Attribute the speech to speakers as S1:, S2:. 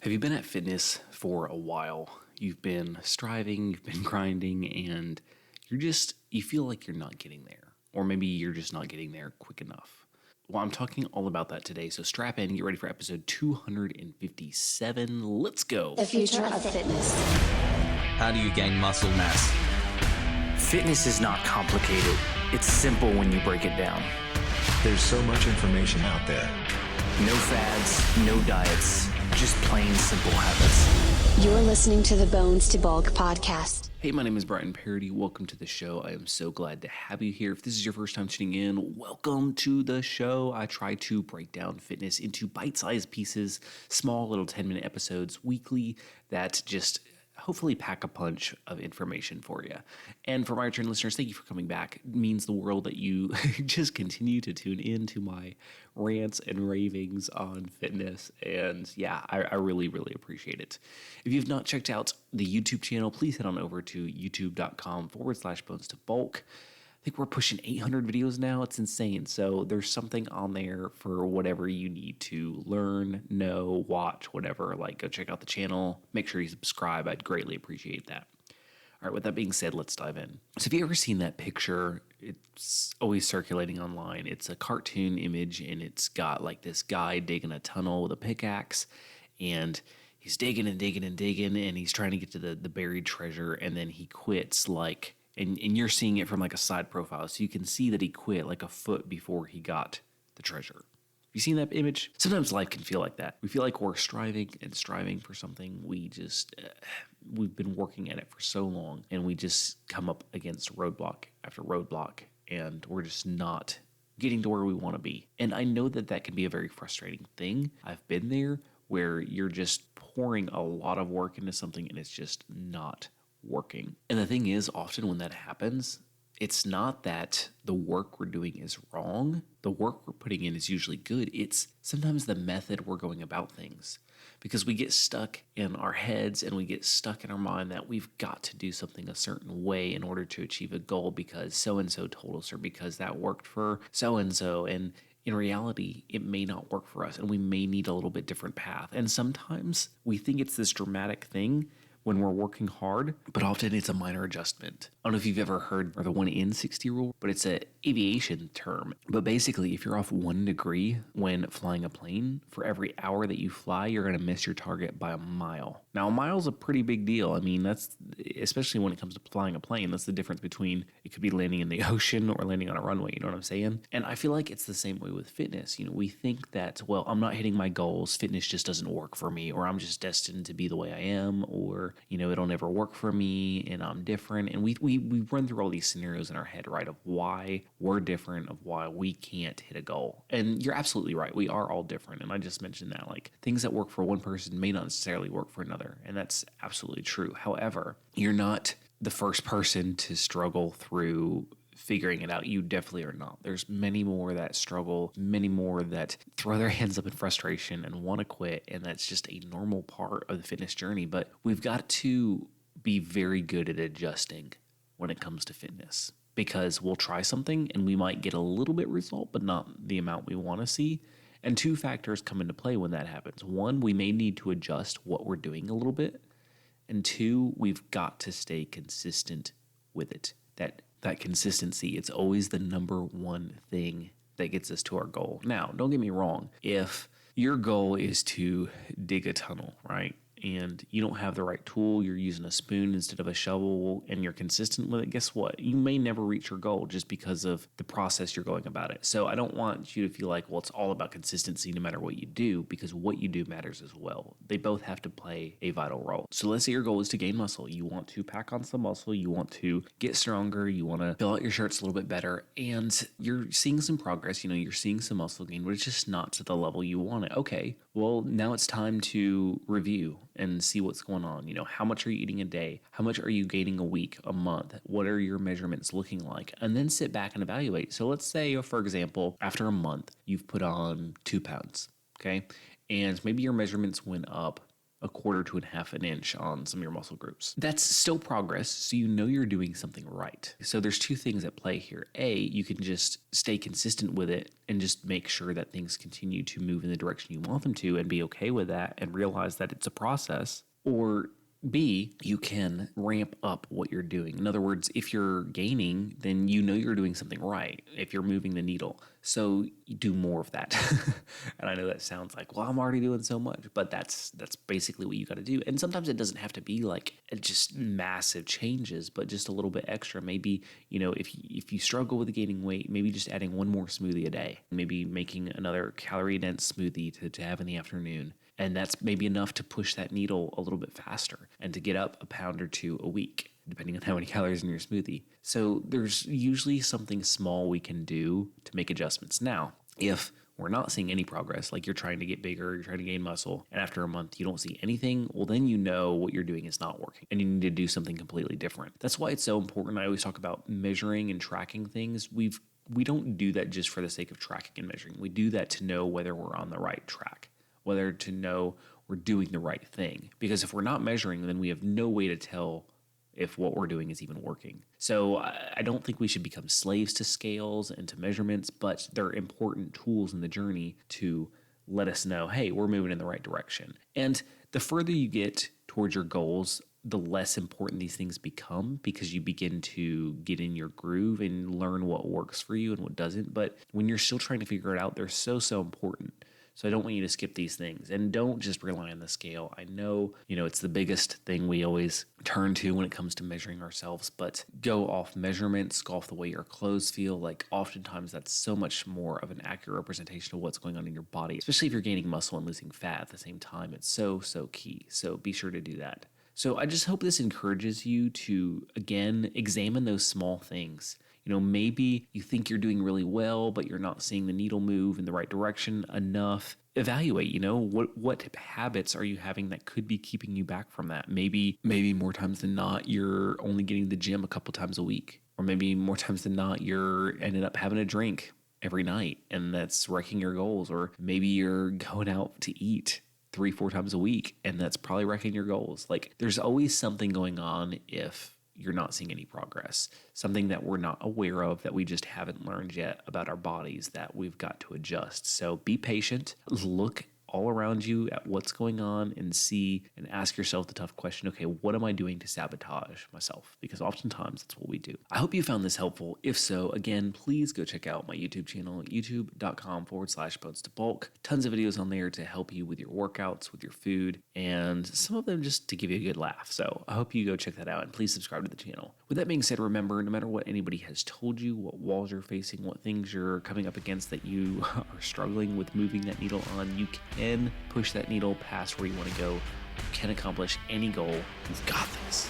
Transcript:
S1: Have you been at fitness for a while? You've been striving, you've been grinding, and you feel like you're not getting there. Or maybe you're just not getting there quick enough. Well, I'm talking all about that today, so strap in, get ready for episode 257. Let's go.
S2: The future of fitness.
S3: How do you gain muscle mass?
S4: Fitness is not complicated. It's simple when you break it down.
S5: There's so much information out there.
S4: No fads, no diets, just plain simple habits.
S2: You're listening to the Bones to Bulk podcast.
S1: Hey, my name is Brian Parody. Welcome to the show. I am so glad to have you here. If this is your first time tuning in, welcome to the show. I try to break down fitness into bite-sized pieces, small little 10-minute episodes weekly that just hopefully pack a punch of information for you. And for my return listeners, thank you for coming back. It means the world that you just continue to tune in to my rants and ravings on fitness. And yeah, I really, really appreciate it. If you've not checked out the YouTube channel, please head on over to youtube.com/bones to bulk. I think we're pushing 800 videos now. It's insane. So there's something on there for whatever you need to learn, know, watch, whatever. Like, go check out the channel. Make sure you subscribe. I'd greatly appreciate that. All right, with that being said, let's dive in. So have you ever seen that picture? It's always circulating online. It's a cartoon image, and it's got like this guy digging a tunnel with a pickaxe, and he's digging and digging and digging, and he's trying to get to the buried treasure, and then he quits like... And you're seeing it from like a side profile, so you can see that he quit like a foot before he got the treasure. You seen that image? Sometimes life can feel like that. We feel like we're striving for something. We've been working at it for so long, and we just come up against roadblock after roadblock, and we're just not getting to where we want to be. And I know that can be a very frustrating thing. I've been there where you're just pouring a lot of work into something, and it's just not working. And the thing is, often when that happens, it's not that the work we're doing is wrong. The work we're putting in is usually good. It's sometimes the method we're going about things, because we get stuck in our heads and we get stuck in our mind that we've got to do something a certain way in order to achieve a goal because so-and-so told us, or because that worked for so-and-so. And in reality, it may not work for us, and we may need a little bit different path. And sometimes we think it's this dramatic thing when we're working hard, but often it's a minor adjustment. I don't know if you've ever heard of the 1 in 60 rule, but it's an aviation term. But basically, if you're off 1 degree when flying a plane, for every hour that you fly, you're gonna miss your target by a mile. Now, a mile's a pretty big deal. I mean, that's, especially when it comes to flying a plane, that's the difference between it could be landing in the ocean or landing on a runway, you know what I'm saying? And I feel like it's the same way with fitness. You know, we think that, well, I'm not hitting my goals, fitness just doesn't work for me, or I'm just destined to be the way I am, or you know, it'll never work for me and I'm different. And we run through all these scenarios in our head, right, of why we're different, of why we can't hit a goal. And you're absolutely right. We are all different. And I just mentioned that, like, things that work for one person may not necessarily work for another. And that's absolutely true. However, you're not the first person to struggle through figuring it out. You definitely are not. There's many more that struggle, many more that throw their hands up in frustration and want to quit, and that's just a normal part of the fitness journey. But we've got to be very good at adjusting when it comes to fitness, because we'll try something and we might get a little bit result, but not the amount we want to see. And two factors come into play when that happens. One, we may need to adjust what we're doing a little bit. And two, we've got to stay consistent with it. That consistency, it's always the number one thing that gets us to our goal. Now, don't get me wrong. If your goal is to dig a tunnel, right, and you don't have the right tool, you're using a spoon instead of a shovel, and you're consistent with it, guess what? You may never reach your goal just because of the process you're going about it. So I don't want you to feel like, well, it's all about consistency no matter what you do, because what you do matters as well. They both have to play a vital role. So let's say your goal is to gain muscle. You want to pack on some muscle. You want to get stronger. You want to fill out your shirts a little bit better. And you're seeing some progress. You know, you're seeing some muscle gain, but it's just not to the level you want it. Okay, well, now it's time to review and see what's going on. You know, how much are you eating a day? How much are you gaining a week, a month? What are your measurements looking like? And then sit back and evaluate. So let's say, for example, after a month, you've put on 2 pounds, okay? And maybe your measurements went up a quarter to a half an inch on some of your muscle groups. That's still progress, so you know you're doing something right. So there's two things at play here. A, you can just stay consistent with it and just make sure that things continue to move in the direction you want them to and be okay with that and realize that it's a process. Or B, you can ramp up what you're doing. In other words, if you're gaining, then you know you're doing something right if you're moving the needle. So you do more of that. And I know that sounds like, well, I'm already doing so much, but that's basically what you got to do. And sometimes it doesn't have to be like just massive changes, but just a little bit extra. Maybe, if you struggle with gaining weight, maybe just adding one more smoothie a day, maybe making another calorie-dense smoothie to have in the afternoon. And that's maybe enough to push that needle a little bit faster and to get up a pound or two a week, depending on how many calories in your smoothie. So there's usually something small we can do to make adjustments. Now, if we're not seeing any progress, like you're trying to get bigger, you're trying to gain muscle, and after a month you don't see anything, well, then you know what you're doing is not working and you need to do something completely different. That's why it's so important. I always talk about measuring and tracking things. We don't do that just for the sake of tracking and measuring. We do that to know whether we're on the right track, whether to know we're doing the right thing. Because if we're not measuring, then we have no way to tell if what we're doing is even working. So I don't think we should become slaves to scales and to measurements, but they're important tools in the journey to let us know, hey, we're moving in the right direction. And the further you get towards your goals, the less important these things become because you begin to get in your groove and learn what works for you and what doesn't. But when you're still trying to figure it out, they're so important. So I don't want you to skip these things, and don't just rely on the scale. I know, it's the biggest thing we always turn to when it comes to measuring ourselves, but go off measurements, go off the way your clothes feel. Like oftentimes that's so much more of an accurate representation of what's going on in your body, especially if you're gaining muscle and losing fat at the same time. It's so key. So be sure to do that. So I just hope this encourages you to, again, examine those small things. Maybe you think you're doing really well, but you're not seeing the needle move in the right direction enough. Evaluate, what habits are you having that could be keeping you back from that? Maybe more times than not, you're only getting to the gym a couple times a week. Or maybe more times than not, you're ended up having a drink every night and that's wrecking your goals. Or maybe you're going out to eat 3-4 times a week and that's probably wrecking your goals. Like there's always something going on if you're not seeing any progress, something that we're not aware of, that we just haven't learned yet about our bodies that we've got to adjust. So be patient, look all around you at what's going on and see and ask yourself the tough question, okay, what am I doing to sabotage myself? Because oftentimes that's what we do. I hope you found this helpful. If so, again, please go check out my YouTube channel, youtube.com/bones to bulk. Tons of videos on there to help you with your workouts, with your food, and some of them just to give you a good laugh. So I hope you go check that out and please subscribe to the channel. With that being said, remember, no matter what anybody has told you, what walls you're facing, what things you're coming up against that you are struggling with moving that needle on, you can push that needle past where you want to go. You can accomplish any goal. You've got this.